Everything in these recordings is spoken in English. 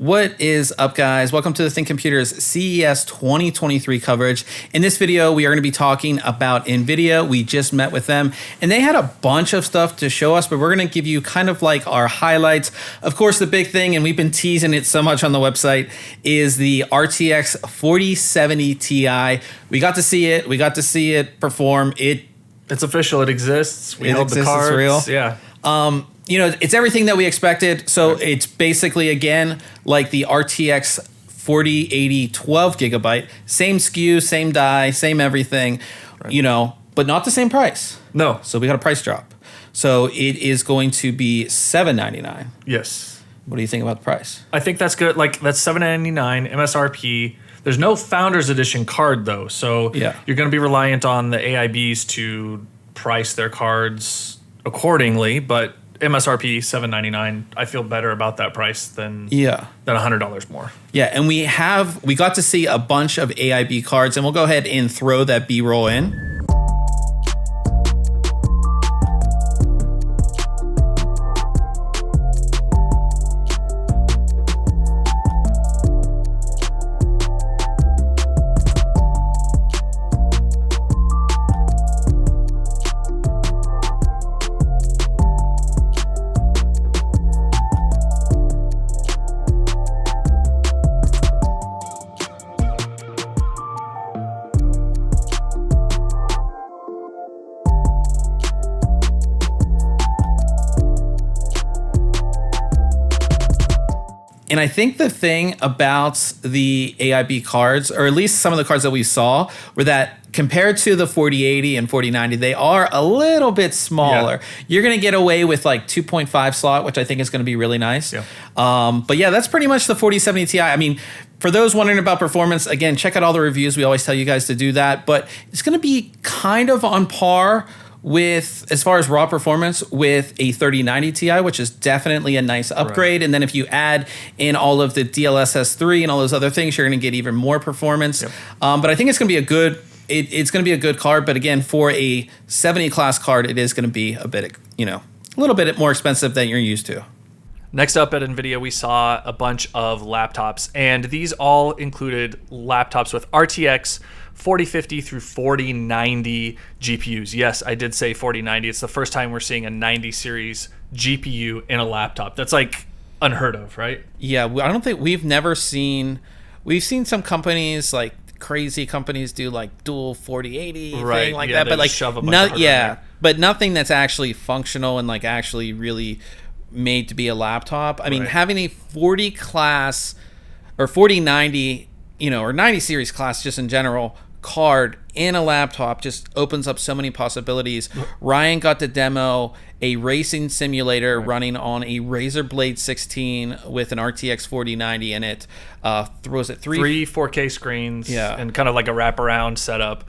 What is up, guys? Welcome to the ThinkComputers CES 2023 coverage. In this video, we are going to be talking about NVIDIA. We just met with them, and they had a bunch of stuff to show us, but we're going to give you kind of like our highlights. Of course, the big thing, and we've been teasing it so much on the website, is the RTX 4070 Ti. We got to see it. We got to see it perform. It's official. It exists. We held the cards. It's real. Yeah. You know, it's everything that we expected. So it's basically, again, like the RTX 4080 12 gigabyte. Same SKU, same die, same everything, you know, but not the same price. No. So we got a price drop. So it is going to be $799. Yes. What do you think about the price? I think that's good. Like, that's $799 MSRP. There's no Founders Edition card, though. So you're going to be reliant on the AIBs to price their cards accordingly. But MSRP $799. I feel better about that price than $100 more. Yeah, and we got to see a bunch of AIB cards, and we'll go ahead and throw that B-roll in. And I think the thing about the AIB cards, or at least some of the cards that we saw, were that compared to the 4080 and 4090, they are a little bit smaller. Yeah. You're going to get away with like 2.5 slot, which I think is going to be really nice. Yeah. But yeah, that's pretty much the 4070 Ti. I mean, for those wondering about performance, again, check out all the reviews. We always tell you guys to do that. But it's going to be kind of on par with, as far as raw performance, with a 3090 Ti, which is definitely a nice upgrade. Right. And then if you add in all of the DLSS 3 and all those other things, you're going to get even more performance. Yep. But I think it's going to be a good, it's going to be a good card. But again, for a 70 class card, it is going to be a bit, you know, a little bit more expensive than you're used to. Next up at NVIDIA, we saw a bunch of laptops, and these all included laptops with RTX 4050 through 4090 GPUs. Yes, I did say 4090. It's the first time we're seeing a 90 series GPU in a laptop. That's like unheard of, right? Yeah, I don't think we've seen some companies, like crazy companies, do like dual 4080 thing like that, but like shove a bunch but nothing that's actually functional and like actually really made to be a laptop. I mean, having a 40 class or 4090, you know, or 90 series class just in general card in a laptop just opens up so many possibilities. Ryan got to demo a racing simulator running on a Razer Blade 16 with an RTX 4090 in it. Throws it three 4K screens and kind of like a wraparound setup.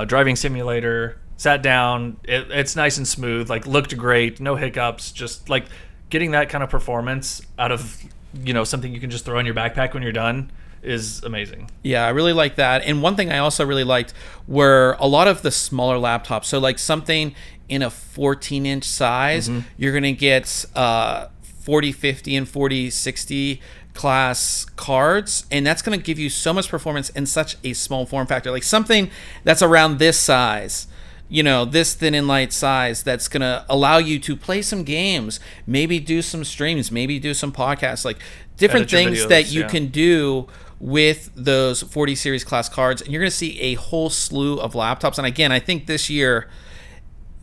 Driving simulator, sat down, it's nice and smooth, like looked great, no hiccups, just like getting that kind of performance out of, you know, something you can just throw in your backpack when you're done is amazing. Yeah, I really like that. And one thing I also really liked were a lot of the smaller laptops. So like something in a 14-inch size, you're going to get 4050 and 4060 class cards, and that's going to give you so much performance in such a small form factor. Like something that's around this size, you know, this thin and light size, that's going to allow you to play some games, maybe do some streams, maybe do some podcasts, like different things videos, that you can do with those 40 series class cards. And you're going to see a whole slew of laptops. And again, I think this year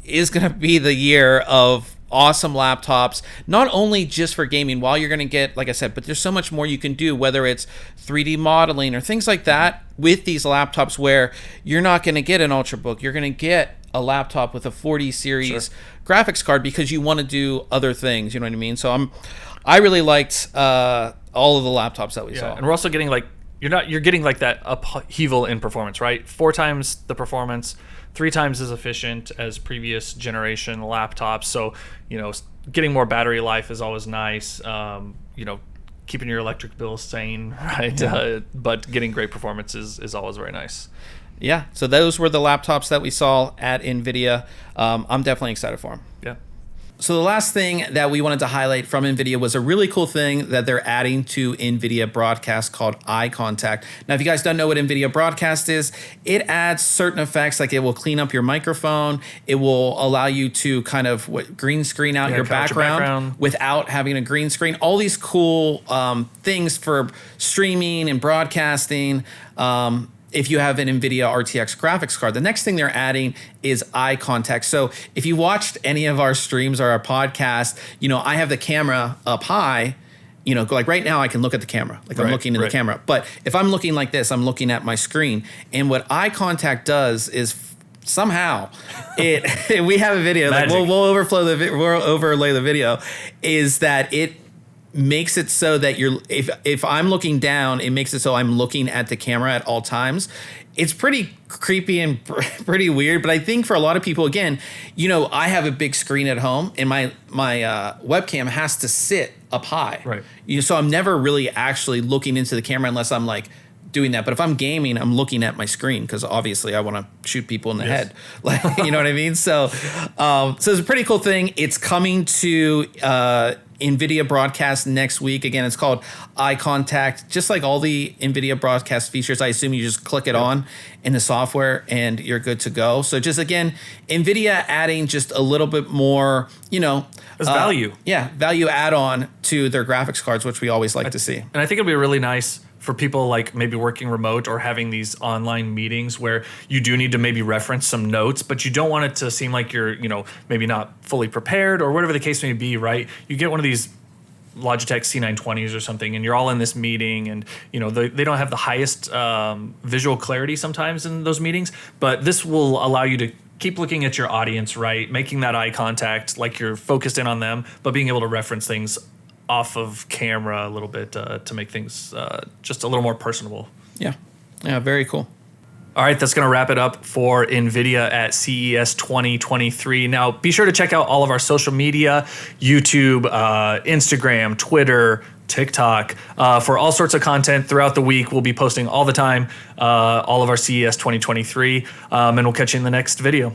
is going to be the year of awesome laptops, not only just for gaming, while you're going to get, like I said, but there's so much more you can do, whether it's 3D modeling or things like that with these laptops, where you're not going to get an Ultrabook. You're going to get a laptop with a 40 series graphics card because you want to do other things, you know what I mean? So I really liked all of the laptops that we saw. And we're also getting like, you're getting like that upheaval in performance, right? 4 times the performance, 3 times as efficient as previous generation laptops. So, you know, getting more battery life is always nice. You know, keeping your electric bill sane, right? Yeah. But getting great performance is always very nice. Yeah, so those were the laptops that we saw at NVIDIA. I'm definitely excited for them. Yeah. So the last thing that we wanted to highlight from NVIDIA was a really cool thing that they're adding to NVIDIA Broadcast called eye contact. Now, if you guys don't know what NVIDIA Broadcast is, it adds certain effects, like it will clean up your microphone. It will allow you to kind of green screen out your background without having a green screen. All these cool things for streaming and broadcasting. If you have an NVIDIA RTX graphics card. The next thing they're adding is eye contact. So if you watched any of our streams or our podcast, I have the camera up high, like right now I can look at the camera, like I'm looking in the camera. But if I'm looking like this, I'm looking at my screen. And what eye contact does is somehow we have a video, like we'll overlay the video, is that it makes it so that if I'm looking down, it makes it so I'm looking at the camera at all times. It's pretty creepy and pretty weird, but I think for a lot of people, again, I have a big screen at home and my webcam has to sit up high. Right. So I'm never really actually looking into the camera unless I'm like doing that. But if I'm gaming, I'm looking at my screen because obviously I want to shoot people in the head. Like, you know what I mean? So it's a pretty cool thing. It's coming to NVIDIA Broadcast next week. Again, it's called Eye Contact. Just like all the NVIDIA Broadcast features, I assume you just click it on in the software and you're good to go. So just, again, NVIDIA adding just a little bit more, value. Value add-on to their graphics cards, which we always like to see. And I think it'll be really nice for people like maybe working remote or having these online meetings where you do need to maybe reference some notes, but you don't want it to seem like you're, maybe not fully prepared or whatever the case may be, right? You get one of these Logitech C920s or something and you're all in this meeting and, they don't have the highest visual clarity sometimes in those meetings, but this will allow you to keep looking at your audience, right? Making that eye contact like you're focused in on them, but being able to reference things off of camera a little bit to make things just a little more personable. Yeah, very cool. All right, that's going to wrap it up for NVIDIA at CES 2023. Now, be sure to check out all of our social media, YouTube, Instagram, Twitter, TikTok, for all sorts of content throughout the week. We'll be posting all the time, all of our CES 2023, and we'll catch you in the next video.